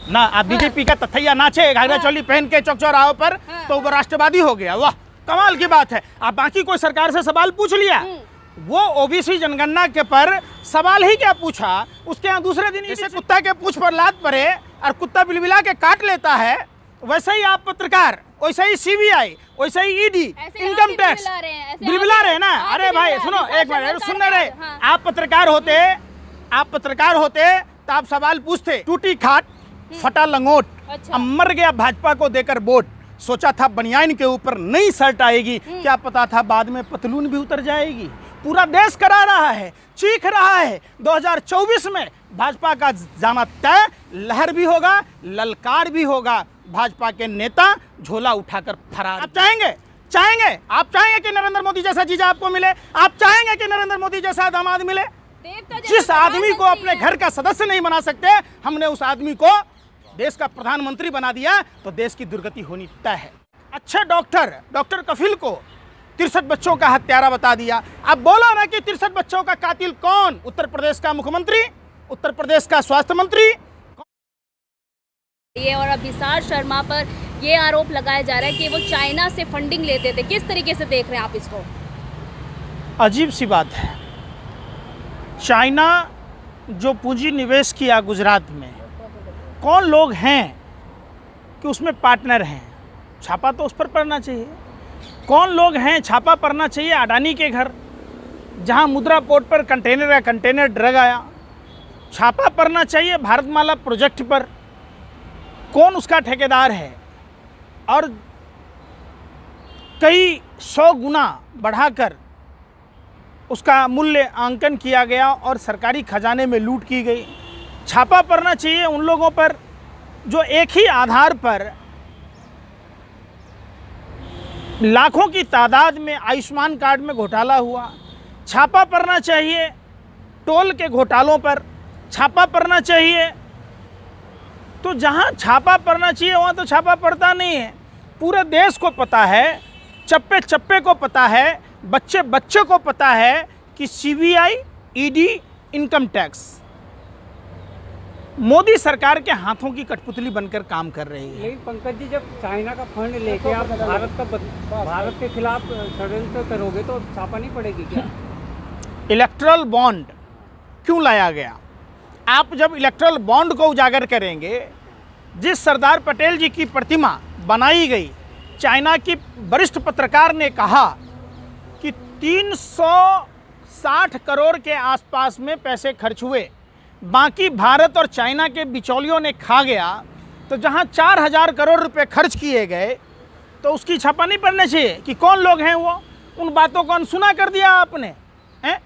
ना आप बीजेपी का तथैया नाचे घाघरा चोली पहन के चौक चौराहों पर, तो वो राष्ट्रवादी हो गया। वाह, कमाल की बात है। आप बाकी कोई सरकार से सवाल पूछ लिया, वो ओबीसी जनगणना के पर सवाल ही क्या पूछा, उसके यहाँ दूसरे दिन जैसे कुत्ता के पूंछ पर लात पड़े और कुत्ता बिलबिला के काट लेता है, वैसे ही आप पत्रकार, वैसे ही सीबीआई, वैसे ही ईडी, इनकम टैक्स बिलबिला रहे ना। अरे भाई सुनो एक मिनट, सुन रहे, आप पत्रकार होते तो आप सवाल पूछते। टूटी खाट फटा लंगोट, अब मर गया भाजपा को देकर वोट, सोचा था बनियान के ऊपर नई शर्ट आएगी, क्या पता था बाद में पतलून भी उतर जाएगी। पूरा देश करा रहा है, चीख रहा है, 2024 में भाजपा का जाना तय, लहर भी होगा, ललकार भी होगा, भाजपा के नेता झोला उठाकर फरार। आप चाहेंगे आप चाहेंगे कि नरेंद्र मोदी जैसा जीजा आपको मिले? आप चाहेंगे कि नरेंद्र मोदी जैसा दामाद मिले? जिस आदमी को अपने घर का सदस्य नहीं बना सकते, हमने उस आदमी को देश का प्रधानमंत्री बना दिया, तो देश की दुर्गति होनी तय है। अच्छे डॉक्टर कफिल को 63 बच्चों का हत्यारा बता दिया। अब बोलो ना कि 63 बच्चों का कातिल कौन? उत्तर प्रदेश का मुख्यमंत्री, उत्तर प्रदेश का स्वास्थ्य मंत्री। ये और अभिसार शर्मा पर ये आरोप लगाया जा रहा है कि वो चाइना से फंडिंग लेते थे। किस तरीके से देख रहे हैं आप इसको? अजीब सी बात है। चाइना जो पूंजी निवेश किया गुजरात में, कौन लोग हैं कि उसमें पार्टनर हैं? छापा तो उस पर पड़ना चाहिए। कौन लोग हैं? छापा पड़ना चाहिए अडानी के घर, जहां मुद्रा पोर्ट पर कंटेनर ड्रग आया। छापा पड़ना चाहिए भारतमाला प्रोजेक्ट पर, कौन उसका ठेकेदार है। और कई 100 गुना बढ़ाकर उसका मूल्य आंकन किया गया और सरकारी खजाने में लूट की गई। छापा पड़ना चाहिए उन लोगों पर जो एक ही आधार पर लाखों की तादाद में आयुष्मान कार्ड में घोटाला हुआ। छापा पड़ना चाहिए टोल के घोटालों पर, छापा पड़ना चाहिए। तो जहां छापा पड़ना चाहिए वहां तो छापा पड़ता नहीं है। पूरे देश को पता है, चप्पे चप्पे को पता है, बच्चे बच्चे को पता है कि CBI, ED, income tax Modi सरकार के हाथों की कठपुतली बनकर काम कर रही है। लेकिन पंकज जी, जब चाइना का फंड लेके आप भारत के खिलाफ षड्यंत्र करोगे तो छापा नहीं पड़ेगी क्या? इलेक्ट्रल बॉन्ड क्यों लाया गया? आप जब इलेक्ट्रल बॉन्ड को उजागर करेंगे, जिस सरदार पटेल जी की प्रतिमा बनाई गई, चाइना की वरिष्ठ पत्रकार ने कहा कि 360 करोड़ के आसपास में पैसे खर्च हुए, बाकी भारत और चाइना के बिचौलियों ने खा गया, तो जहां 4000 करोड़ रुपए खर्च किए गए तो उसकी छापा नहीं पड़ना चाहिए कि कौन लोग हैं वो? उन बातों को अनसुना कर दिया आपने, हैं?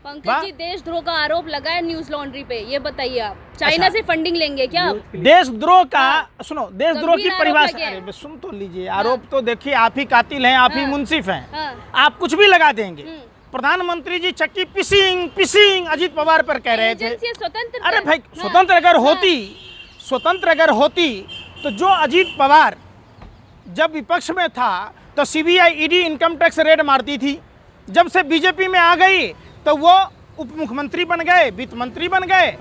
पंकज जी, देशद्रोह का आरोप लगा है न्यूज लॉन्ड्री पे, ये बताइए आप चाइना से फंडिंग लेंगे क्या? देशद्रोह का सुनो, देशद्रोह की परिभाषा, अरे सुन तो लीजिए। आरोप तो देखिए, आप ही कातिल हैं, आप ही मुंसिफ हैं, आप कुछ भी लगा देंगे। प्रधानमंत्री जी चक्की पिसिंग अजीत पवार पर कह रहे थे। अरे भाई, स्वतंत्र अगर होती तो जो अजीत पवार जब विपक्ष में था तो CBI, ED, income tax raid मारती थी। जब से बीजेपी में आ गई तो वो उप मुख्यमंत्री बन गए, वित्त मंत्री बन गए,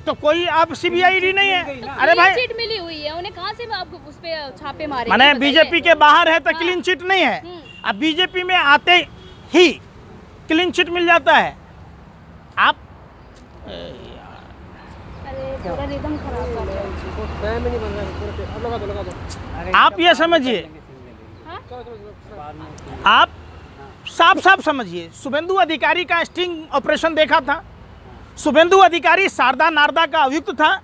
तो कोई आप सीबीआई, ईडी नहीं है। अरे भाई, चिट मिली हुई है उन्हें, कहाँ से आप उस पे छापे मारे? मैंने बीजेपी के बाहर है तो क्लीन चिट नहीं है। अब बीजेपी में आते ही क्लीन चिट मिल जाता है। आप आप ये समझिए, आप साफ समझिए, शुभेंदु अधिकारी का स्टिंग ऑपरेशन देखा था। शुभेंदु अधिकारी शारदा नारदा का अभियुक्त था,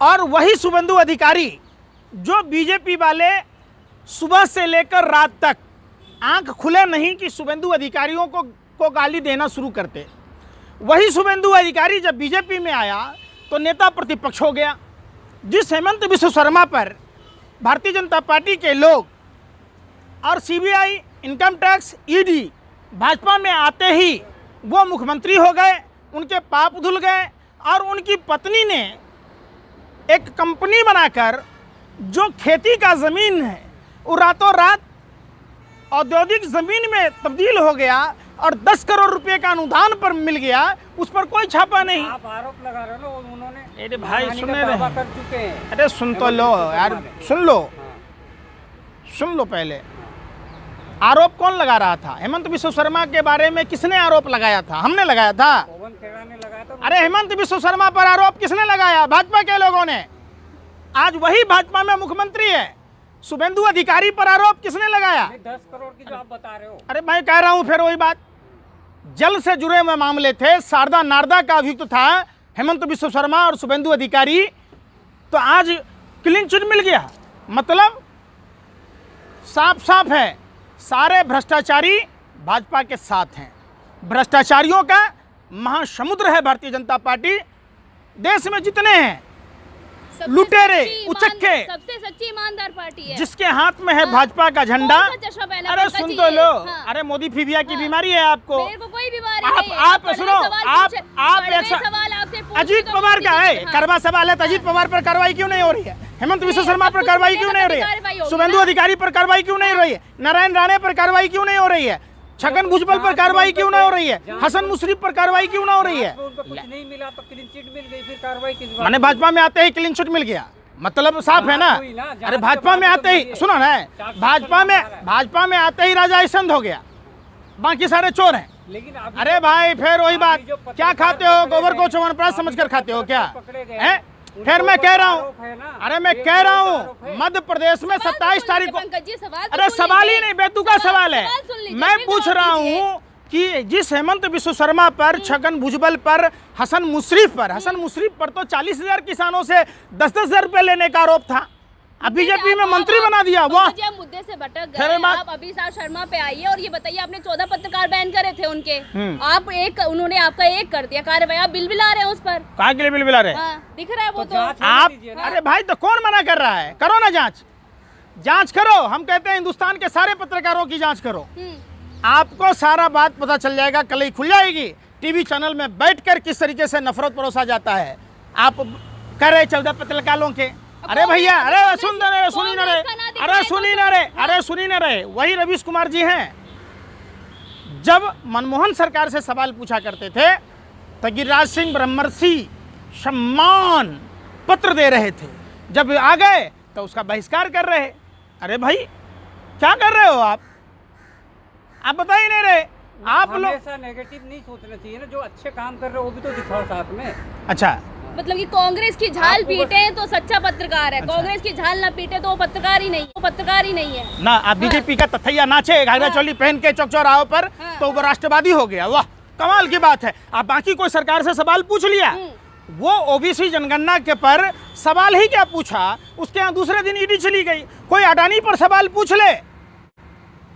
और वही शुभेंदु अधिकारी जो बीजेपी वाले सुबह से लेकर रात तक आंख खुले नहीं कि शुभेंदु अधिकारियों को गाली देना शुरू करते। वही शुभेंदु अधिकारी जब बीजेपी में आया तो नेता प्रतिपक्ष हो गया। जिस हेमंत बिश्व शर्मा पर भारतीय जनता पार्टी के लोग और CBI, income tax, ED Bhajpa में आते ही वो मुख्यमंत्री हो गए, उनके पाप धुल गए, और उनकी पत्नी ने एक कंपनी बनाकर जो खेती का ज़मीन है वो रातों रात औद्योगिक ज़मीन में तब्दील हो गया। और 10 करोड़ रुपए का अनुदान पर मिल गया, उस पर कोई छापा नहीं। आप आरोप लगा रहे हो ना, उन्होंने अरे भाई मानहानि सुने का दावा रहे, कर चुके हैं। अरे सुन तो लो यार, सुन लो पहले। आरोप कौन लगा रहा था? हेमंत बिश्व शर्मा के बारे में किसने आरोप लगाया था? हमने लगाया था। पवन खेड़ा ने लगाया था। अरे हेमंत बिश्व शर्मा पर आरोप किसने लगाया? भाजपा के लोगों ने। आज वही भाजपा में मुख्यमंत्री है। शुभेंदु अधिकारी पर आरोप किसने लगाया? 10 करोड़ की जो आप बता रहे हो। अरे मैं कह रहा हूं फिर वही बात, जल से जुड़े हुए मामले थे, शारदा नारदा का अभियुक्त था हेमंत बिश्व शर्मा और शुभेंदु अधिकारी, तो आज क्लीन चिट मिल गया। मतलब साफ साफ है, सारे भ्रष्टाचारी भाजपा के साथ हैं। भ्रष्टाचारियों का महासमुद्र है भारतीय जनता पार्टी। देश में जितने हैं लुटेरे, उचक्के, सबसे सच्ची ईमानदार पार्टी है, जिसके हाथ में है भाजपा का झंडा। कौन सा चश्मा पहना अरे पंकज सुन जी तो ये? लो, हाँ। अरे मोदी फीबिया की बीमारी है आपको। मेरे को कोई बीमारी आप नहीं है। आप कड़वे सुनो, सवाल आप पूछे- एक कड़वे सवाल आपसे पूछे अजीत तो पवार का है, हाँ। करवा सवाल है तो अजीत पवार पर कार्रवाई क्यों नहीं हो रही है? हेमंत बिश्व शर्मा पर कार्रवाई क्यों नहीं हो रही कार्रवाई है? होगी शुभेंदु ना। अधिकारी पर कार्रवाई क्यों नहीं हो रही है? नारायण राणे पर कार्रवाई क्यों नहीं हो रही है? छगन भुजबल पर कार्रवाई क्यों नहीं हो रही है? हसन मुशर्रफ पर कार्रवाई क्यों नहीं हो रही है? उनको कुछ नहीं मिला तो क्लीन चिट मिल गई, फिर कार्रवाई किस बात मैंने भाजपा में आते ही क्लीन चिट मिल गया, मतलब साफ है ना। हुई ना, जांच अरे के भाजपा बाद में तो आते ही मिली। सुनो ना, चार्जशीट भाजपा में आते ही राजा ऐसंद हो गया, बाकी सारे चोर हैं। लेकिन अभी अरे भाई फिर वही बात, अभी जो क्या खाते हो? गोबर को च्यवनप्राश समझकर खाते हो क्या? हैं? फिर मैं कह रहा हूँ, अरे मैं कह रहा हूँ, मध्य प्रदेश में 27 तारीख को, पंकज जी सवाल अरे सवाल ही नहीं, बेतुका सवाल है। मैं मैं पूछ रहा हूँ कि जिस हेमंत बिश्व शर्मा पर, छगन भुजबल पर, हसन मुशर्रफ पर तो 40,000 किसानों से 10-10 रुपए लेने का आरोप था। अब बीजेपी में मंत्री बना दिया। वाह, आप मुद्दे से भटक फिर गए। बात- आप अभिषेक शर्मा पे आइए और ये बताइए, आपने 14 पत्रकार बैन करे थे उनके, हम्म। उन्होंने आपका एक कर दिया कार्रवाई, आप बिल बिला रहे हैं उस पर। कहा के लिए बिल बिला रहे? हाँ, दिख रहा है वो तो। जांच आप, दीजिए ना। अरे भाई तो कौन मना कर रहा है? करो ना जांच करो। हम कहते हैं हिंदुस्तान के सारे पत्रकारों की जांच करो, आपको सारा बात पता चल जाएगा, कल ही खुल जाएगी। टीवी चैनल में बैठकर किस तरीके से नफरत परोसा जाता है। आप कह रहे 14 पत्रकारों के, अरे भैया, अरे सुन ना रहे, सुनी ना रहे, अरे सुनी ना रहे, अरे सुनी ना रहे, वही रवीश कुमार जी हैं। जब मनमोहन सरकार से सवाल पूछा करते थे तो गिरिराज सिंह ब्रह्मर्षि सम्मान पत्र दे रहे थे, जब आ गए तो उसका बहिष्कार कर रहे। अरे भाई क्या कर रहे हो आप बता ही नहीं रहे। आप लोग हमेशा नेगेटिव नहीं सोचना चाहिए ना, जो अच्छे काम कर रहे हो वो भी तो दिखाओ साथ में। अच्छा, मतलब कि कांग्रेस की झाल आपको बस- पीटे तो सच्चा पत्रकार है, कांग्रेस की झाल ना पीटे तो वो पत्रकार ही नहीं, वो पत्रकार ही नहीं है। ना आप बीजेपी का तथैया नाचे घाघरा चोली पहन के चौक चौराहों पर, तो वो राष्ट्रवादी हो गया। वाह, कमाल की बात है। आप बाकी कोई सरकार से सवाल पूछ लिया, वो ओबीसी जनगणना के पर सवाल ही क्या पूछा, उसके यहाँ दूसरे दिन ईडी चली गई। कोई अडानी पर सवाल पूछ ले,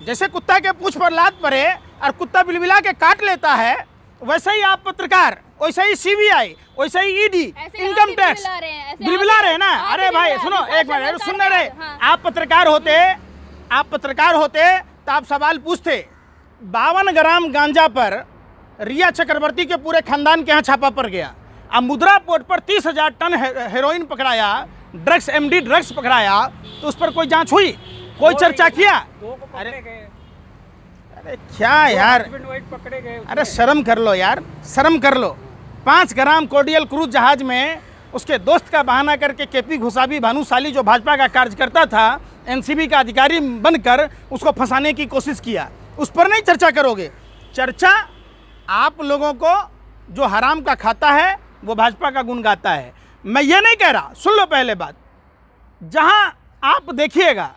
जैसे कुत्ता के पूंछ पर लात पड़े और कुत्ता बिलबिला के काट लेता है, वैसे ही आप पत्रकार, वैसे ही सीबीआई, वैसे ही ईडी, इनकम टैक्स बिलबिला रहे ना। अरे भाई सुनो एक मिनट, सुन रहे, आप पत्रकार होते तो आप सवाल पूछते। 52 ग्राम गांजा पर रिया चक्रवर्ती के पूरे खानदान के यहाँ छापा पड़ गया। अब मुद्रा पोर्ट पर 30,000 टन हेरोइन पकड़ाया, ड्रग्स, एमडी ड्रग्स पकड़ाया, तो उस पर कोई जांच हुई? कोई चर्चा किया? दो को पकड़े गए, अरे क्या यार, हस्बैंड वाइफ पकड़े गए। अरे शर्म कर लो यार, शर्म कर लो। 5 ग्राम कोर्डियल क्रूज जहाज में उसके दोस्त का बहाना करके केपी घुसावी भानुशाली, जो भाजपा का कार्यकर्ता था, एनसीबी का अधिकारी बनकर उसको फंसाने की कोशिश किया। उस पर नहीं चर्चा करोगे? चर्चा आप लोगों को जो हराम का खाता है वो भाजपा का गुण गाता है। मैं ये नहीं कह रहा, सुन लो पहले बात। जहां आप देखिएगा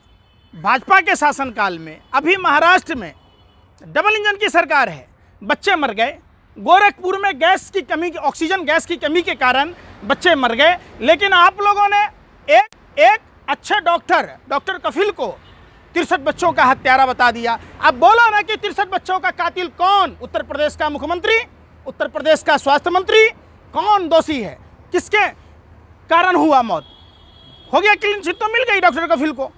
भाजपा के शासनकाल में, अभी महाराष्ट्र में डबल इंजन की सरकार है, बच्चे मर गए। गोरखपुर में गैस की कमी, ऑक्सीजन गैस की कमी के कारण बच्चे मर गए। लेकिन आप लोगों ने एक अच्छे डॉक्टर कफिल को 63 बच्चों का हत्यारा बता दिया। अब बोलो ना कि 63 बच्चों का कातिल कौन? उत्तर प्रदेश का मुख्यमंत्री, उत्तर प्रदेश का स्वास्थ्य मंत्री। कौन दोषी है? किसके कारण हुआ मौत? हो गया क्लीन चिट तो मिल गई डॉक्टर कफिल को।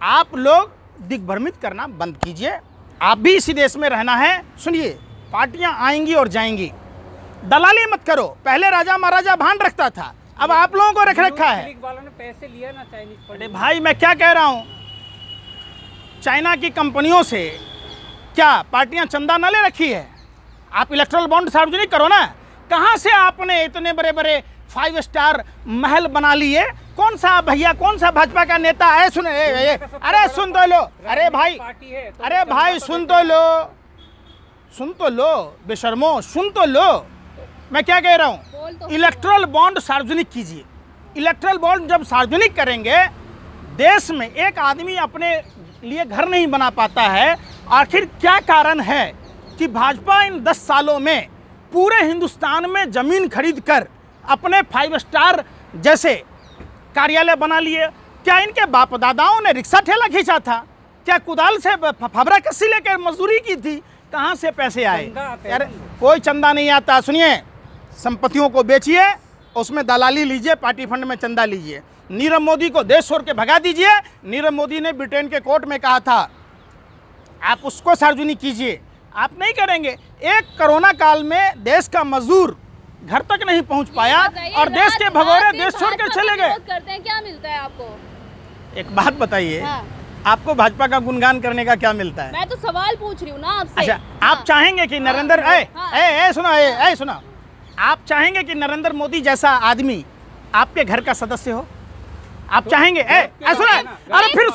आप लोग दिग्भ्रमित करना बंद कीजिए। आप भी इसी देश में रहना है। सुनिए, पार्टियां आएंगी और जाएंगी, दलाली मत करो। पहले राजा महाराजा भान रखता था, अब आप लोगों को रख रखा है। वालों ने पैसे लिया ना चाइनीज। अरे भाई मैं क्या कह रहा हूं, चाइना की कंपनियों से क्या पार्टियां चंदा न ले रखी है? आप इलेक्ट्रल बॉन्ड सार्वजनिक करो ना। कहाँ से आपने इतने बड़े बड़े 5 स्टार महल बना लिए? कौन सा भैया, कौन सा भाजपा का नेता है? सुन अरे सुन तो लो, अरे भाई, अरे भाई सुन तो लो, सुन तो लो बेशर्मो, सुन तो लो मैं क्या कह रहा हूँ। इलेक्ट्रल बॉन्ड सार्वजनिक कीजिए। इलेक्ट्रल बॉन्ड जब सार्वजनिक करेंगे, देश में एक आदमी अपने लिए घर नहीं बना पाता है। आखिर क्या कारण है कि भाजपा इन 10 सालों में पूरे हिंदुस्तान में ज़मीन खरीद कर अपने 5 स्टार जैसे कार्यालय बना लिए? क्या इनके बाप दादाओं ने रिक्शा ठेला खींचा था? क्या कुदाल से फबरा कस्सी लेकर मजदूरी की थी? कहाँ से पैसे आए? यार कोई चंदा नहीं आता। सुनिए, संपत्तियों को बेचिए, उसमें दलाली लीजिए, पार्टी फंड में चंदा लीजिए। नीरव मोदी को देश छोड़ के भगा दीजिए। नीरव मोदी ने ब्रिटेन के कोर्ट में कहा था, आप उसको सार्वजनिक कीजिए। आप नहीं करेंगे। एक कोरोना काल में देश का मजदूर घर तक नहीं पहुंच पाया और देश के भगोड़े देश छोड़ कर चले गए। करते हैं, क्या मिलता है आपको? एक बात बताइए, हाँ। आपको भाजपा का गुणगान करने का क्या मिलता है? मैं तो सवाल पूछ रही हूँ ना आपसे। अच्छा, आप चाहेंगे कि नरेंद्र सुनो, आप चाहेंगे कि नरेंद्र मोदी जैसा आदमी आपके घर का सदस्य हो? आप चाहेंगे? सुनो, अरे फिर